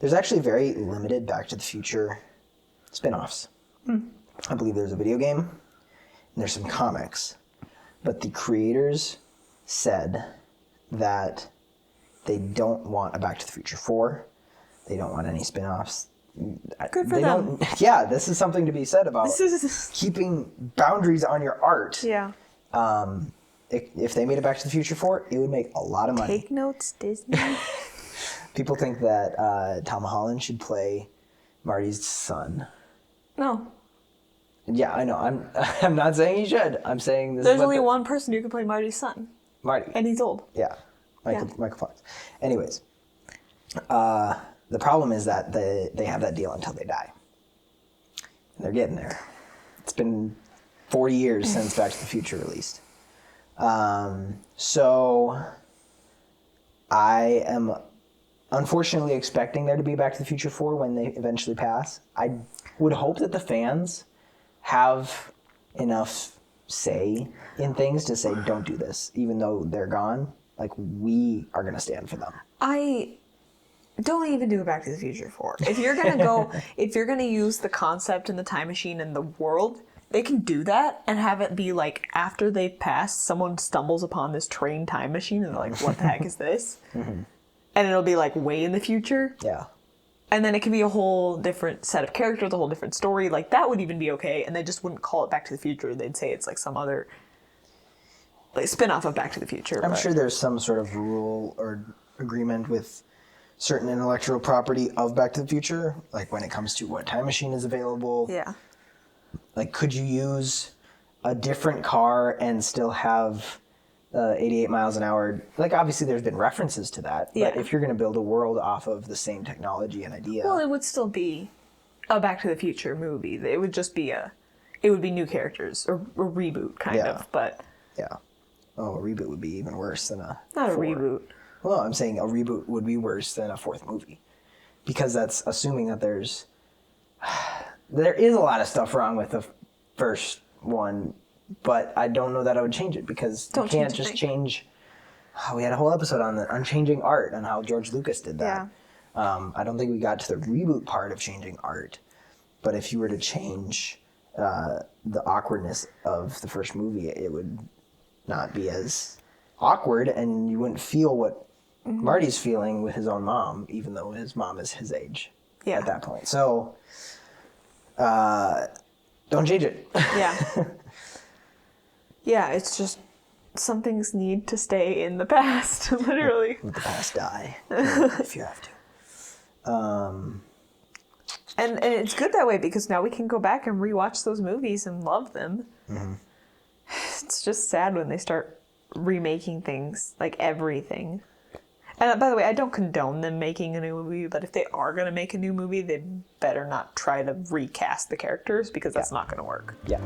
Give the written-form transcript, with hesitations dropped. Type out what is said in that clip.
There's actually very limited Back to the Future spin-offs. I believe there's a video game, and there's some comics. But the creators said that they don't want a Back to the Future 4. They don't want any spin-offs. Good for them. Yeah, this is something to be said about This keeping boundaries on your art. Yeah. If they made a Back to the Future 4, it would make a lot of money. Take notes, Disney. People think that Tom Holland should play Marty's son. No. Yeah, I know. I'm not saying he should. I'm saying this. There's only one person who can play Marty's son. Marty. And he's old. Yeah. Michael Fox. Anyways, the problem is that they have that deal until they die. And they're getting there. It's been 40 years since Back to the Future released. So I am unfortunately expecting there to be Back to the Future 4 when they eventually pass. I would hope that the fans have enough say in things to say, don't do this, even though they're gone. Like, we are going to stand for them. I don't even do a Back to the Future 4. If you're going to use the concept in the time machine in the world, they can do that and have it be like after they've passed, someone stumbles upon this train time machine and they're like, what the heck is this? Mm-hmm. And it'll be like way in the future. Yeah. And then it could be a whole different set of characters, a whole different story. Like, that would even be okay. And they just wouldn't call it Back to the Future. They'd say it's like some other like spin-off of Back to the Future. I'm sure there's some sort of rule or agreement with certain intellectual property of Back to the Future, like when it comes to what time machine is available. Yeah. Like, could you use a different car and still have 88 miles an hour? Like, obviously there's been references to that. Yeah. But if you're going to build a world off of the same technology and idea... Well, it would still be a Back to the Future movie. It would just be it would be new characters, or a reboot, kind of, but... Yeah. Oh, a reboot would be even worse than a... Not 4. a reboot. Well, I'm saying a reboot would be worse than a fourth movie. Because that's assuming that there is a lot of stuff wrong with the first one, but I don't know that I would change it, because you can't just change... we had a whole episode on changing art and how George Lucas did that. Yeah. I don't think we got to the reboot part of changing art, but if you were to change the awkwardness of the first movie, it would not be as awkward, and you wouldn't feel what Marty's feeling with his own mom, even though his mom is his age at that point. So, don't change it. Yeah. Yeah, it's just some things need to stay in the past, literally. Let the past die, if you have to. And it's good that way, because now we can go back and rewatch those movies and love them. Mm-hmm. It's just sad when they start remaking things, like everything. And by the way, I don't condone them making a new movie, but if they are going to make a new movie, they better not try to recast the characters, because that's not going to work. Yeah.